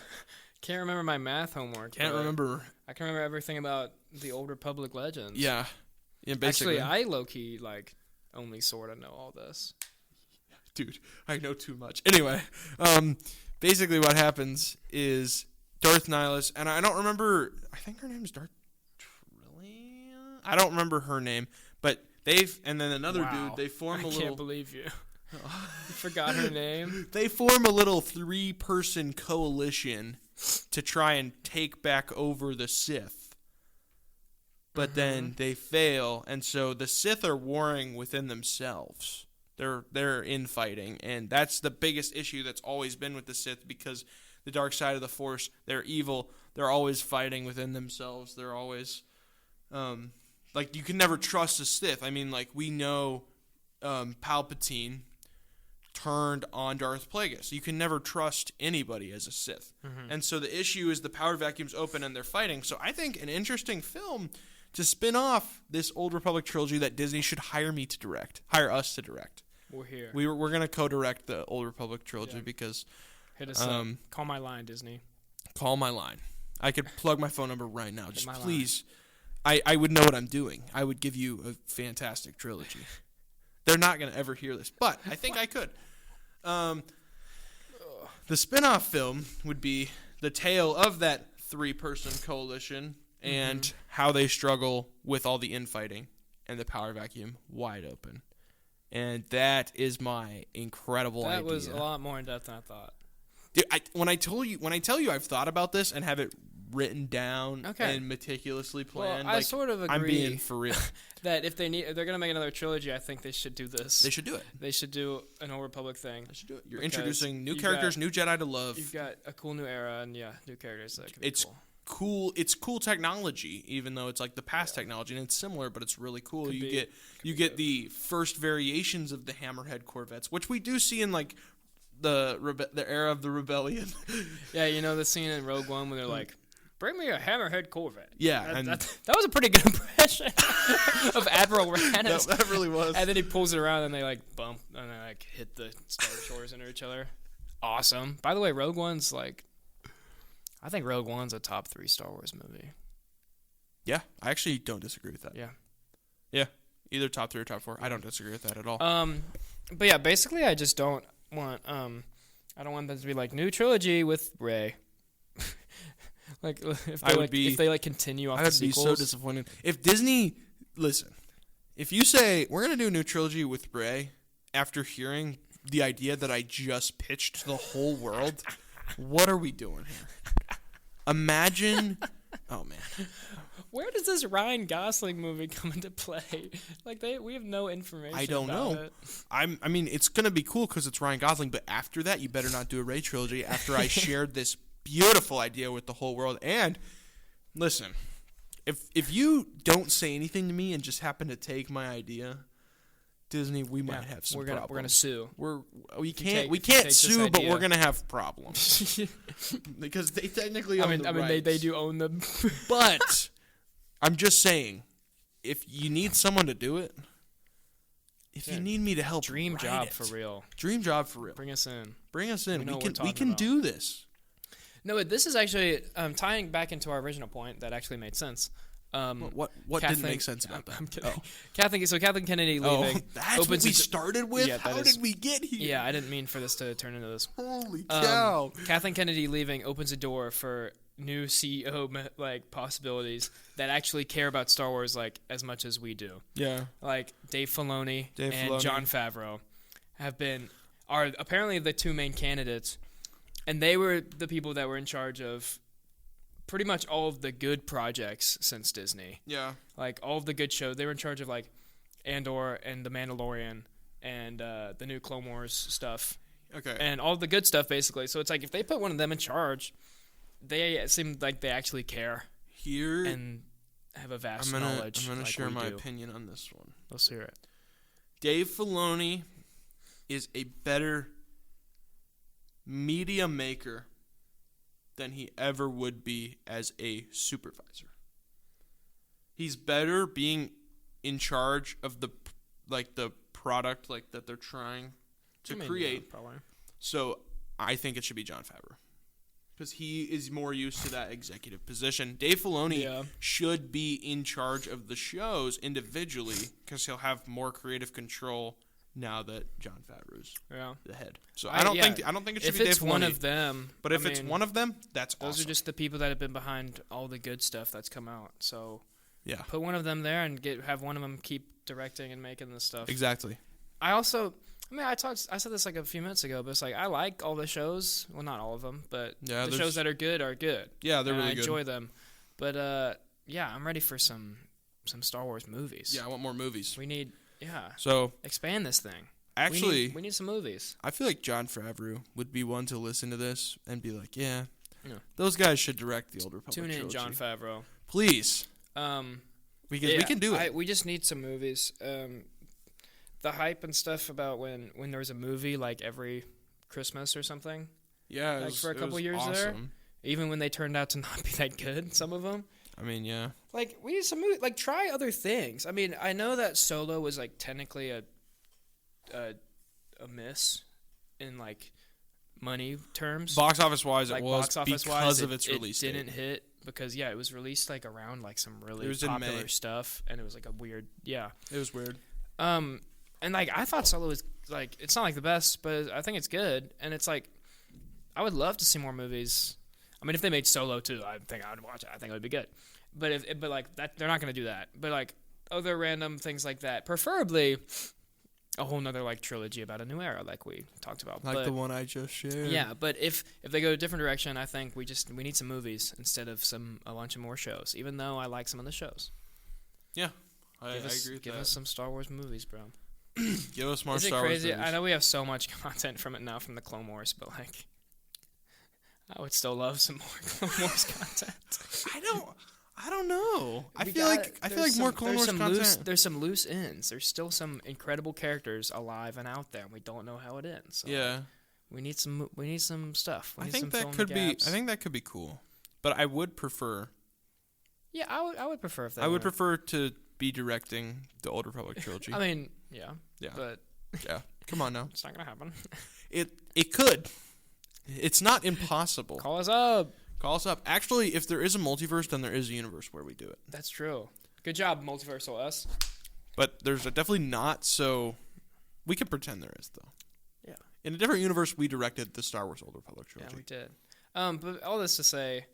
Can't remember my math homework. Can't remember. I can remember everything about the Old Republic Legends. Yeah, basically. Actually, I low-key, only sort of know all this. Dude, I know too much. Anyway, basically what happens is Darth Nihilus, and I don't remember, I think her name is Darth Trillia? I don't remember her name, but and then another dude, they form a little... I can't believe you. You forgot her name? They form a little 3-person coalition to try and take back over the Sith. But then they fail, and so the Sith are warring within themselves. They're infighting, and that's the biggest issue that's always been with the Sith, because the dark side of the Force, they're evil. They're always fighting within themselves. They're always you can never trust a Sith. I mean, we know Palpatine turned on Darth Plagueis. You can never trust anybody as a Sith. And so the issue is the power vacuum's open and they're fighting. So I think an interesting film to spin off this Old Republic trilogy that Disney should hire us to direct. We're here. We're going to co-direct the Old Republic trilogy because... Hit us up. Call my line, Disney. Call my line. I could plug my phone number right now. Just please. I would know what I'm doing. I would give you a fantastic trilogy. They're not going to ever hear this, but I think I could. The spin-off film would be the tale of that 3-person coalition and how they struggle with all the infighting and the power vacuum wide open. And that is my incredible idea. That was a lot more in depth than I thought. Dude, when I tell you I've thought about this and have it written down and meticulously planned. Well, I sort of agree. I'm being for real. That if they're gonna make another trilogy, I think they should do this. They should do it. They should do an Old Republic thing. They should do it. You're introducing new characters, new Jedi to love. You've got a cool new era, and new characters. That could be cool. It's cool technology, even though it's like the past technology, and it's similar, but it's really cool. You get the first variations of the Hammerhead Corvettes, which we do see in like the era of the rebellion. Yeah, the scene in Rogue One where they're like, "Bring me a Hammerhead Corvette." Yeah, that was a pretty good impression of Admiral Rannis. That really was. And then he pulls it around, and they like bump, and they like hit the Star Destroyers into each other. Awesome. By the way, Rogue One's I think Rogue One's a top 3 Star Wars movie. Yeah, I actually don't disagree with that. Yeah, either top 3 or top 4. I don't disagree with that at all. But yeah, basically, I just don't want I don't want them to be like new trilogy with Rey. Like if they continue off the sequels. I'd be so disappointed if Disney. Listen, if you say we're gonna do a new trilogy with Rey after hearing the idea that I just pitched to the whole world, what are we doing here? Imagine, oh man, where does this Ryan Gosling movie come into play? Like we have no information. I don't know. It. I mean, it's gonna be cool because it's Ryan Gosling, but after that, you better not do a Rey trilogy. After I shared this beautiful idea with the whole world, and listen, if you don't say anything to me and just happen to take my idea, Disney, we might have some problems. We're gonna sue. We can't sue, but we're gonna have problems because they technically own the rights. They do own them. But I'm just saying, if you need someone to do it, if you need me to help, dream job for real. Dream job for real. Bring us in. We can do this. No, this is actually tying back into our original point that actually made sense. What didn't make sense about that? I'm kidding. Kathleen Kennedy leaving. Oh, that's what we started with? Yeah, how did we get here? Yeah, I didn't mean for this to turn into this. Holy cow. Kathleen Kennedy leaving opens a door for new CEO possibilities that actually care about Star Wars as much as we do. Yeah. Like Dave Filoni and Jon Favreau are apparently the 2 main candidates, and they were the people that were in charge of pretty much all of the good projects since Disney. Yeah. Like all of the good shows. They were in charge of Andor and The Mandalorian and the new Clone Wars stuff. Okay. And all the good stuff basically. So it's like if they put one of them in charge, they seem like they actually care. Here and have a vast knowledge. I'm going to share my opinion on this one. Let's hear it. Dave Filoni is a better media maker than he ever would be as a supervisor. He's better being in charge of the product that they're trying to create. Yeah, probably. So I think it should be Jon Favreau because he is more used to that executive position. Dave Filoni should be in charge of the shows individually because he'll have more creative control now that Jon Favreau's the head. So I don't think it should be Dave Filoni. If it's one of them, but if it's one of them, that's awesome. Those are just the people that have been behind all the good stuff that's come out. So put one of them there and have one of them keep directing and making this stuff. Exactly. I said this a few minutes ago, but it's I like all the shows. Well, not all of them, but the shows that are good are good. Yeah, they're really good. I enjoy them. But I'm ready for some Star Wars movies. Yeah, I want more movies. We need So expand this thing. Actually, we need some movies. I feel like Jon Favreau would be one to listen to this and be like, those guys should direct the Old Republic Tune in, trilogy. Jon Favreau. Please. We can do it. We just need some movies. The hype and stuff about when there's a movie every Christmas or something. Yeah, for a couple years awesome. There. Even when they turned out to not be that good, some of them. I mean, yeah. We need some movie. Try other things. I mean, I know that Solo was technically a miss in money terms. Box office wise, it was because of its release date. It didn't hit because it was released around some really popular stuff, and it was a weird. Yeah, it was weird. And I thought Solo was it's not the best, but I think it's good, and it's I would love to see more movies. I mean, if they made Solo too, I think I would watch it. I think it would be good. But that they're not going to do that. But other random things like that, preferably a whole nother like trilogy about a new era, like we talked about. Like but, the one I just shared. Yeah, but if they go a different direction, I think we need some movies instead of a bunch of more shows. Even though I like some of the shows. Yeah, I agree with Give that. us some Star Wars movies, bro. Give us more Is it Star Wars crazy? movies. I know we have so much content from it now from the Clone Wars, but like, I would still love some more Clone Wars content. I don't know. I feel like more Clone Wars content. There's some loose ends. There's still some incredible characters alive and out there, and we don't know how it ends. So Yeah. We need some stuff. I think that could be cool. But I would prefer. Yeah, I would prefer if that. I would prefer to be directing the Old Republic trilogy. I mean, yeah. Yeah. But yeah. Come on now. It's not gonna happen. It could. It's not impossible. Call us up. Call us up. Actually, if there is a multiverse, then there is a universe where we do it. That's true. Good job, Multiversal Us. But there's definitely not, so we can pretend there is, though. Yeah. In a different universe, we directed the Star Wars Old Republic trilogy. Yeah, we did. But all this to say,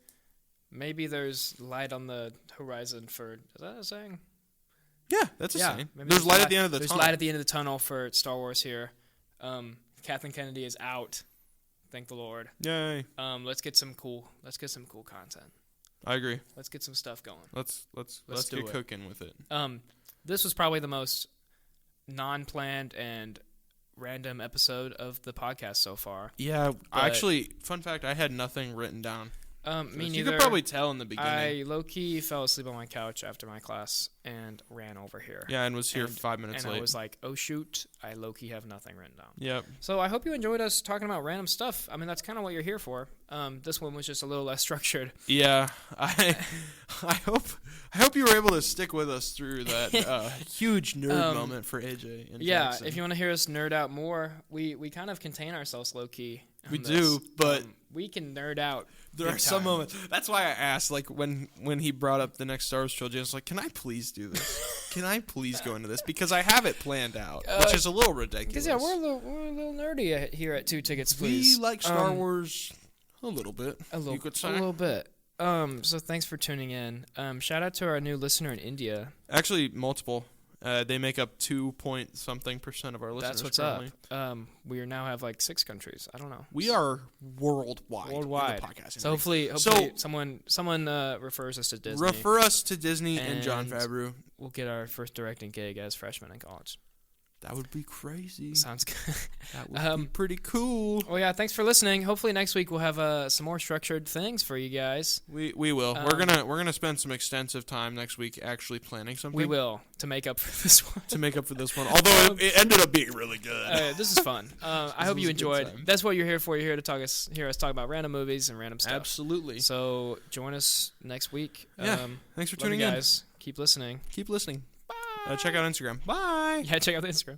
maybe there's light on the horizon for... Is that a saying? Yeah, that's a saying. There's light at the end of the tunnel. There's light at the end of the tunnel for Star Wars here. Kathleen Kennedy is out. Thank the Lord. Yay. Let's get some cool content. I agree. Let's get some stuff going. Let's get cooking with it. This was probably the most non-planned and random episode of the podcast so far. Yeah, actually, fun fact, I had nothing written down. Me neither. You could probably tell in the beginning. I low-key fell asleep on my couch after my class and ran over here. Yeah, and was here 5 minutes late. And I was like, oh shoot, I low-key have nothing written down. Yep. So I hope you enjoyed us talking about random stuff. I mean, that's kind of what you're here for. This one was just a little less structured. Yeah, I hope you were able to stick with us through that huge nerd moment for AJ and Jackson. If you want to hear us nerd out more, we kind of contain ourselves low-key. We do, but we can nerd out. There are some moments. That's why I asked, like, when he brought up the next Star Wars trilogy, I was like, can I please do this? Can I please go into this? Because I have it planned out, which is a little ridiculous. Because, yeah, we're a little nerdy here at Two Tickets, Please. We like Star Wars a little bit, you could say. A little bit. So thanks for tuning in. Shout out to our new listener in India. Actually, multiple. They make up 2% of our listeners. That's what's currently. up. We now have like 6 countries. I don't know. We are worldwide. In the podcasting. So hopefully someone refers us to Disney. Refer us to Disney and Jon Favreau. We'll get our first directing gig as freshmen in college. That would be crazy. Sounds good. That would be pretty cool. Well, yeah, thanks for listening. Hopefully next week we'll have some more structured things for you guys. We will. We're gonna spend some extensive time next week actually planning something. We will, to make up for this one. Although it ended up being really good. This is fun. I hope you enjoyed. That's what you're here for. You're here to hear us talk about random movies and random stuff. Absolutely. So join us next week. Yeah. Thanks for tuning in, guys. Keep listening. Check out Instagram. Bye. Yeah, check out the Instagram.